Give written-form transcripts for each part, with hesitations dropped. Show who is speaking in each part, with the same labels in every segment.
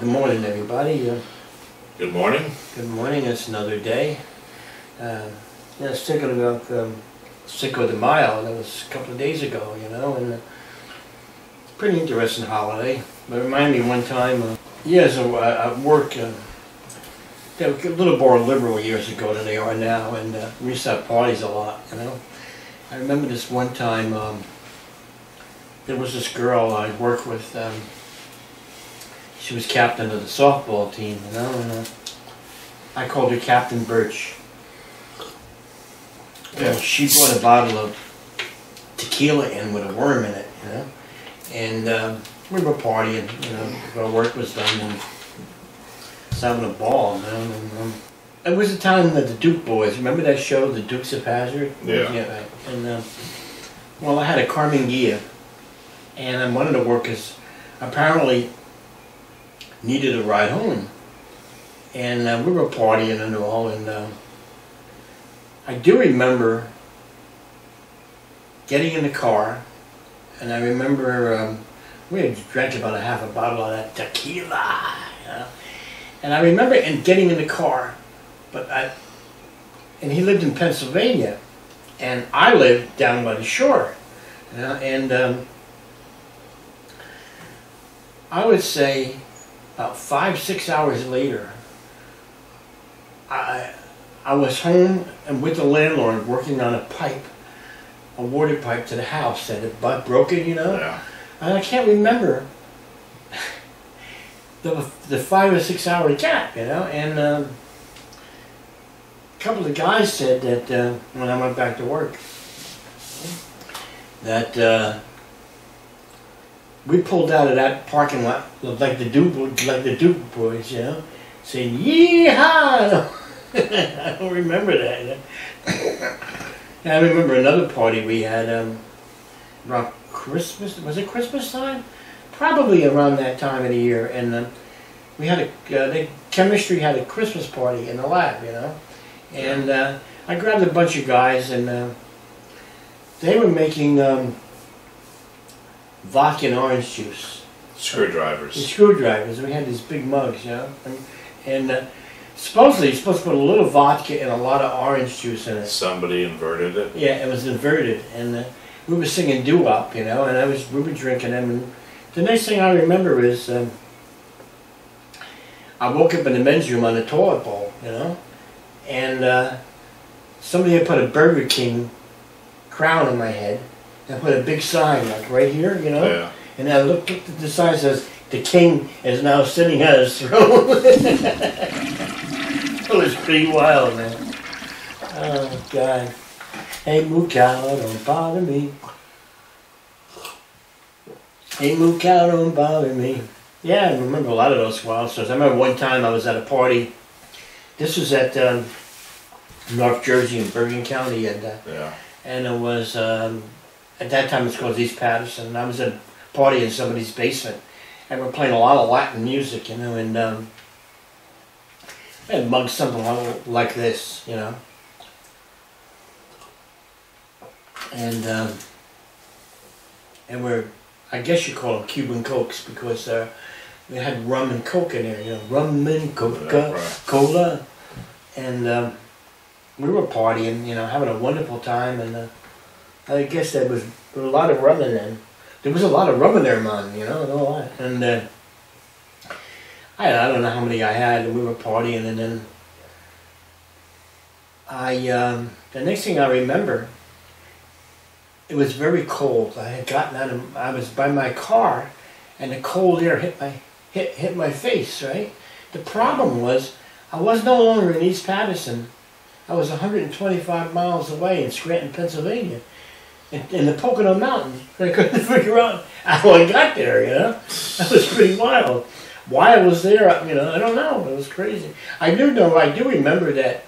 Speaker 1: good morning, everybody.
Speaker 2: Good morning.
Speaker 1: Good morning. It's another day. It's thinking about Cinco de Mayo. That was a couple of days ago, you know, and pretty interesting holiday. But it reminded me one time, years at work, they were a little more liberal years ago than they are now, and we used to have parties a lot, you know. I remember this one time, there was this girl I worked with. She was captain of the softball team, you know, and I called her Captain Birch. Yeah. She brought a bottle of tequila in with a worm in it, you know, and we were partying, you know, our work was done, and was having a ball, you know. And, it was the time that the Duke boys, remember that show, The Dukes of Hazzard?
Speaker 2: Yeah.
Speaker 1: Yeah, right. And well, I had a Carmen Gia, and one of the workers apparently needed a ride home, and we were partying and all, and I do remember getting in the car, and I remember we had drank about half a bottle of that tequila, you know? And I remember getting in the car, and he lived in Pennsylvania, and I lived down by the shore, you know? And I would say about 5-6 hours later, I was home and with the landlord working on a pipe, a water pipe to the house that had broken, you know.
Speaker 2: Yeah.
Speaker 1: And I can't remember the 5 or 6 hour gap, you know. And a couple of guys said that when I went back to work, that we pulled out of that parking lot like the Duke boys, you know, saying "Yeehaw!" I don't remember that. I remember another party we had around Christmas. Was it Christmas time? Probably around that time of the year. And we had chemistry had a Christmas party in the lab, you know. And I grabbed a bunch of guys, and they were making vodka and orange juice.
Speaker 2: Screwdrivers.
Speaker 1: The screwdrivers. We had these big mugs, you know. And supposedly you're supposed to put a little vodka and a lot of orange juice in it.
Speaker 2: Somebody inverted it.
Speaker 1: Yeah, it was inverted, and we were singing doo-wop, you know, and we were drinking them. And the next thing I remember is I woke up in the men's room on the toilet bowl, you know, and somebody had put a Burger King crown on my head and put a big sign like right here, you know.
Speaker 2: Yeah. And
Speaker 1: I looked at the sign, says the king is now sitting on his throne. It was pretty wild, man. Oh, God. Hey, moo cow, don't bother me. Hey, moo cow, don't bother me. Yeah, I remember a lot of those wild stories. I remember one time I was at a party. This was at North Jersey in Bergen County, and it was, at that time it was called East Patterson, and I was at a party in somebody's basement, and we're playing a lot of Latin music, you know, and I had mugged something like this, you know. And we're, I guess you call them Cuban Cokes, because we had rum and Coke in there, you know, rum and Coca-Cola. And we were partying, you know, having a wonderful time, and I guess there was a lot of rum in there. There was a lot of rum in there, man, you know, no lie. And I don't know how many I had, and we were partying, and then the next thing I remember, it was very cold. I had gotten out of, I was by my car, and the cold air hit my face, right? The problem was, I was no longer in East Patterson. I was 125 miles away in Scranton, Pennsylvania, in the Pocono Mountains. I couldn't figure out how I got there, you know? That was pretty wild. Why I was there, you know, I don't know. It was crazy. I do remember that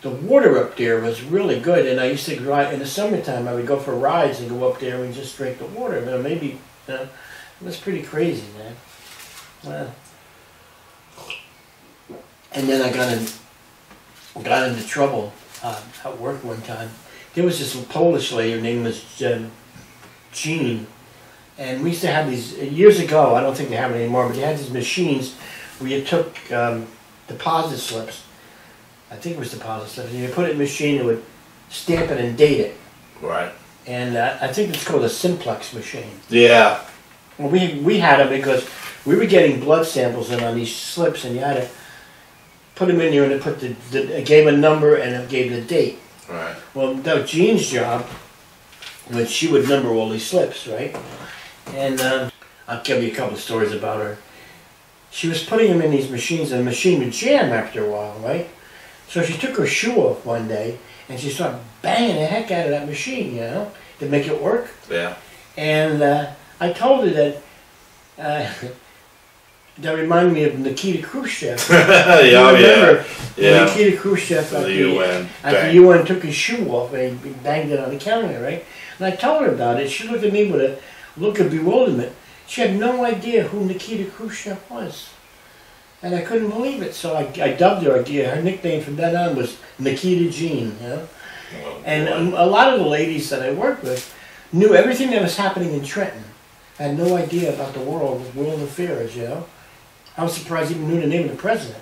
Speaker 1: the water up there was really good, and I used to ride, in the summertime, I would go for rides and go up there and just drink the water. But maybe, you know, it was pretty crazy, man. Well, and then I got into trouble at work one time. There was this Polish lady, her name was Jean, And we used to have these, years ago, I don't think they have it anymore, but they had these machines where you took deposit slips. I think it was deposit slips. And you put it in a machine, it would stamp it and date it.
Speaker 2: Right.
Speaker 1: And I think it's called a simplex machine.
Speaker 2: Yeah.
Speaker 1: Well, we had them because we were getting blood samples in on these slips, and you had to put them in there, and it gave a number and it gave the date.
Speaker 2: Right.
Speaker 1: Well, that was Jean's job, when she would number all these slips, right? And I'll give you a couple of stories about her. She was putting them in these machines, and the machine would jam after a while, right? So she took her shoe off one day, and she started banging the heck out of that machine, you know, to make it work.
Speaker 2: Yeah.
Speaker 1: And I told her that that reminded me of Nikita Khrushchev.
Speaker 2: Yeah,
Speaker 1: remember
Speaker 2: yeah.
Speaker 1: Nikita Khrushchev
Speaker 2: The UN.
Speaker 1: After the UN took his shoe off and he banged it on the counter, right? And I told her about it. She looked at me with a look of bewilderment. She had no idea who Nikita Khrushchev was. And I couldn't believe it. So I dubbed her. Her nickname from then on was Nikita Jean, you know?
Speaker 2: Oh,
Speaker 1: and a lot of the ladies that I worked with knew everything that was happening in Trenton. I had no idea about the world affairs, you know? I was surprised I even knew the name of the president.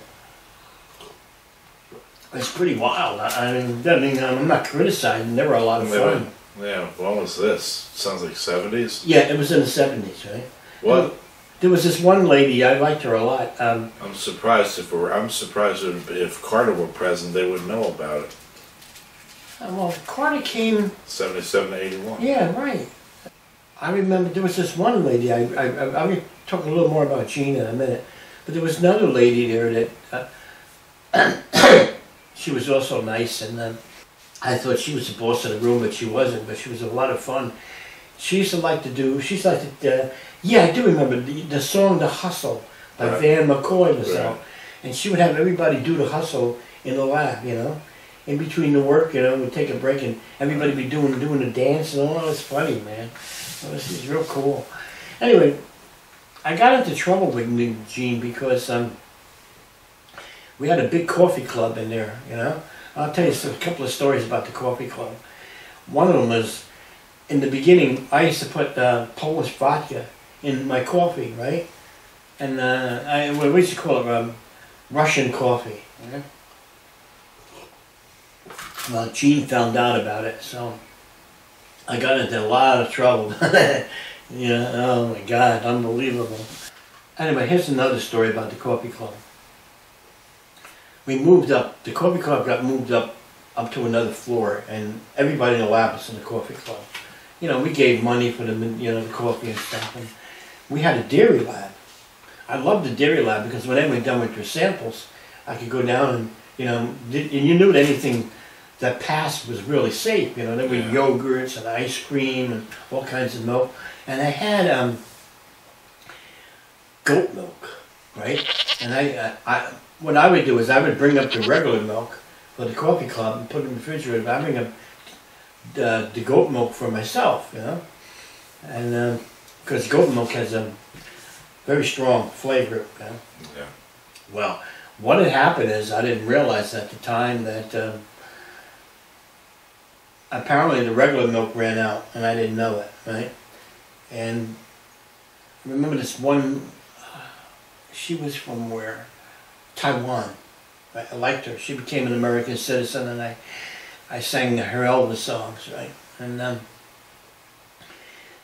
Speaker 1: It's pretty wild. I mean, I'm not criticizing. They were a lot of fun.
Speaker 2: Yeah, when was this? Sounds like 70s?
Speaker 1: Yeah, it was in the 70s, right?
Speaker 2: What?
Speaker 1: There was this one lady, I liked her a lot.
Speaker 2: I'm surprised if Carter were president, they would know about it.
Speaker 1: Well, Carter came...
Speaker 2: 77 to 81.
Speaker 1: Yeah, right. I remember there was this one lady, I'm going to talk a little more about Jean in a minute, but there was another lady there that, she was also nice, and I thought she was the boss of the room, but she wasn't, but she was a lot of fun. She used to like to do, yeah, I do remember the song The Hustle by Van McCoy was out, and she would have everybody do the hustle in the lab, you know, in between the work, you know, we'd take a break and everybody be doing the dance and all. It was funny, man. It was real cool. Anyway, I got into trouble with Jean because we had a big coffee club in there, you know. I'll tell you a couple of stories about the coffee club. One of them was, in the beginning, I used to put Polish vodka in my coffee, right? And we used to call it Russian coffee. Okay? Well, Jean found out about it, so I got into a lot of trouble. Yeah, oh my God, unbelievable. Anyway, here's another story about the coffee club. We moved up, the coffee club got moved up to another floor, and everybody in the lab was in the coffee club. You know, we gave money for the, you know, the coffee and stuff, and we had a dairy lab. I loved the dairy lab because when they were done with their samples, I could go down and, you know, and you knew that anything that passed was really safe, you know. There were yogurts and ice cream and all kinds of milk. And I had goat milk, right? And what I would do is I would bring up the regular milk for the coffee club and put it in the refrigerator. I bring up the goat milk for myself, you know. And because goat milk has a very strong flavor, you know?
Speaker 2: Yeah.
Speaker 1: Well, what had happened is I didn't realize at the time that apparently the regular milk ran out, and I didn't know it, right? And I remember this one, she was from where? Taiwan. Right? I liked her. She became an American citizen, and I sang her Elvis songs, right? And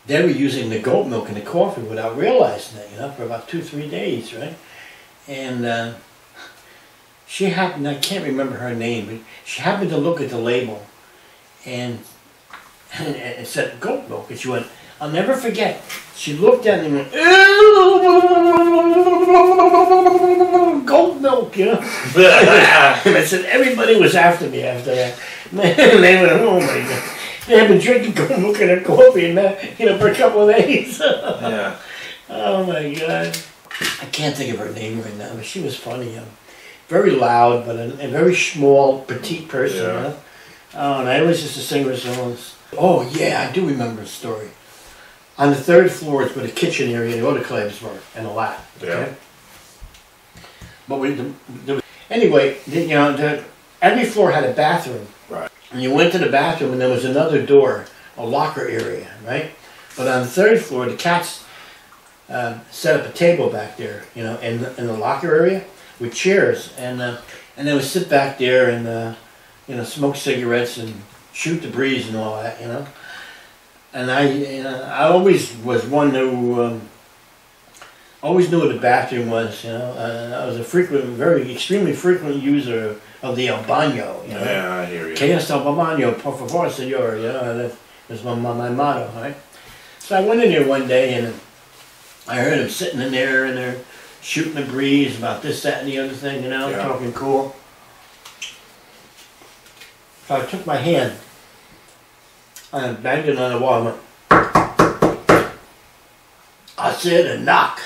Speaker 1: they were using the goat milk in the coffee without realizing it, you know, for about 2-3 days, right? And she happened, I can't remember her name, but she happened to look at the label, and it said goat milk, and she went, I'll never forget. She looked at it and went, goat milk, you know? And I said, everybody was after me after that. Man, they went, oh my God. They had been drinking goat milk in their coffee, and you know, for a couple of days.
Speaker 2: Yeah.
Speaker 1: Oh my God. I can't think of her name right now, but she was funny. Very loud, but a very small, petite person.
Speaker 2: Yeah.
Speaker 1: You know? Oh, and I always used to sing her songs. Oh yeah, I do remember a story. On the 3rd floor is where the kitchen area and the autoclaves were, and the lab. Okay?
Speaker 2: Yeah.
Speaker 1: But anyway, you know, every floor had a bathroom.
Speaker 2: Right.
Speaker 1: And you went to the bathroom, and there was another door, a locker area, right? But on the third floor, the cats set up a table back there, you know, in the locker area with chairs, and they would sit back there and you know, smoke cigarettes and shoot the breeze and all that, you know. And I always was one who always knew what the bathroom was, you know. I was a frequent, extremely frequent user of the El Baño, you know.
Speaker 2: Yeah, I hear you.
Speaker 1: Que es el baño, por favor, señor, you know, that was my motto, right? So I went in there one day and I heard him sitting in there and they're shooting the breeze about this, that, and the other thing, you know, talking cool. So I took my hand and banged it on the wall and went, I said, a knock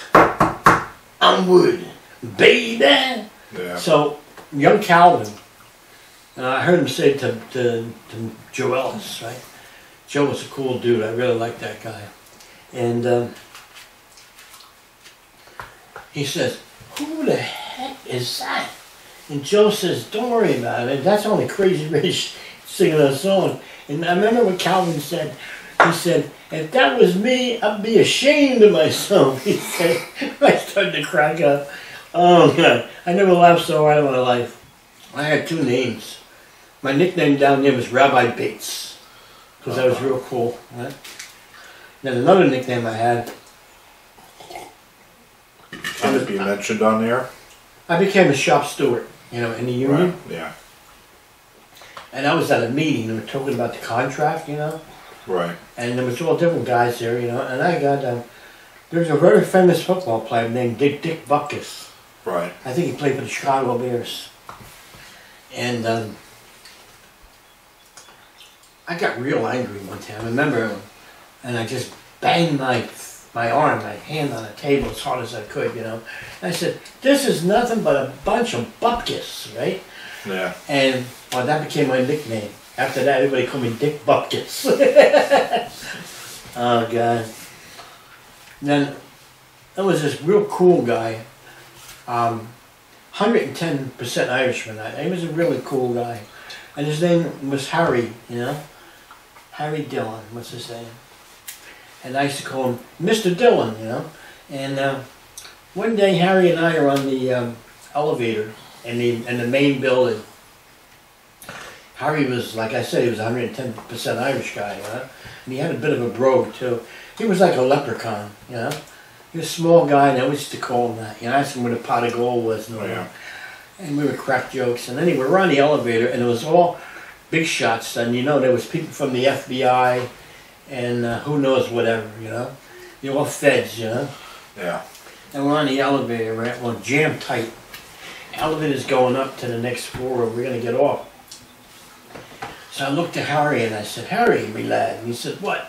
Speaker 1: on wood, baby.
Speaker 2: Yeah.
Speaker 1: So, young Calvin, I heard him say to Joe Ellis, right? Joe was a cool dude. I really liked that guy. And he says, who the heck is that? And Joe says, don't worry about it. That's only Crazy Rich singing a song. And I remember what Calvin said. He said, if that was me, I'd be ashamed of myself. He said, I started to crack up. Oh, God. I never laughed so hard in my life. I had two names. My nickname down there was Rabbi Bates, because that was real cool. Right? Then another nickname I had.
Speaker 2: Can it be mentioned on there?
Speaker 1: I became a shop steward, you know, in the union.
Speaker 2: Right. Yeah.
Speaker 1: And I was at a meeting, they were talking about the contract, you know.
Speaker 2: Right.
Speaker 1: And there was all different guys there, you know. And I got, there's a very famous football player named Dick Butkus.
Speaker 2: Right.
Speaker 1: I think he played for the Chicago Bears. And I got real angry one time. I remember, and I just banged my hand on the table as hard as I could, you know. And I said, this is nothing but a bunch of bupkis, right?
Speaker 2: Yeah.
Speaker 1: And well, that became my nickname. After that, everybody called me Dick Bupkis. Oh, God. And then there was this real cool guy, 110% Irishman. He was a really cool guy. And his name was Harry, you know. Harry Dillon, what's his name? And I used to call him Mr. Dillon, you know. And one day, Harry and I are on the elevator in the main building. Harry was, like I said, he was a 110% Irish guy, you know. And he had a bit of a brogue, too. He was like a leprechaun, you know. He was a small guy, and I used to call him that. You know, I asked him where the pot of gold was and all that. And we would crack jokes. And anyway, we're on the elevator, and it was all big shots. And, you know, there was people from the FBI and who knows whatever, you know. They're all feds, you know.
Speaker 2: Yeah.
Speaker 1: And we're on the elevator, right? Well, jam tight. Elevator's going up to the next floor. We're going to get off. So I looked at Harry and I said, Harry, me lad. And he said, what?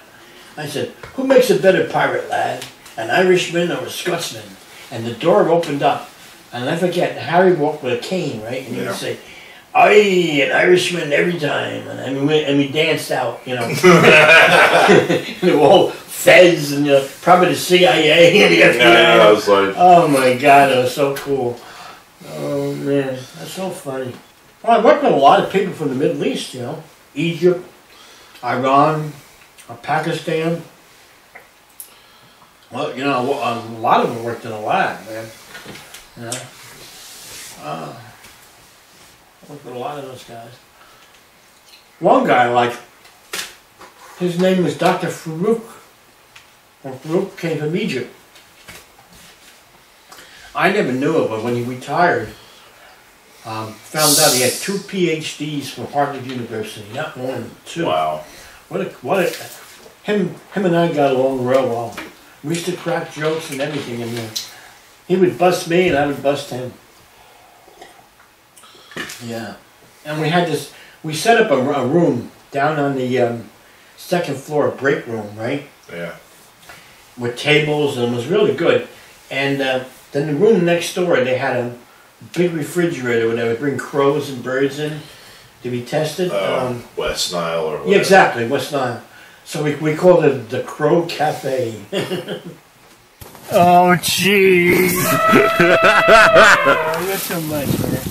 Speaker 1: I said, who makes a better pirate, lad? An Irishman or a Scotsman? And the door opened up. And I forget, Harry walked with a cane, right? And he would say, aye, an Irishman every time. And we danced out, you know. And all feds and probably the CIA and the FBI.
Speaker 2: Yeah, I was like,
Speaker 1: oh my God, it was so cool. Oh man, that's so funny. Well, I worked with a lot of people from the Middle East, you know. Egypt, Iran, Pakistan. Well, you know, a lot of them worked in the lab, man. You know. I worked with a lot of those guys. One guy, like, his name was Dr. Farouk. And Farouk came from Egypt. I never knew it, but when he retired, found out he had 2 PhDs from Harvard University, not one, 2.
Speaker 2: wow.
Speaker 1: Him and I got along real well. We used to crack jokes and everything in there. He would bust me and I would bust him. Yeah. And we set up a room down on the second floor, break room, right?
Speaker 2: Yeah.
Speaker 1: With tables, and it was really good. And then the room next door, they had a big refrigerator where they would bring crows and birds in to be tested.
Speaker 2: West Nile or whatever.
Speaker 1: Yeah, exactly, West Nile. So we called it the Crow Cafe. Oh, jeez. Oh, you're too much, man.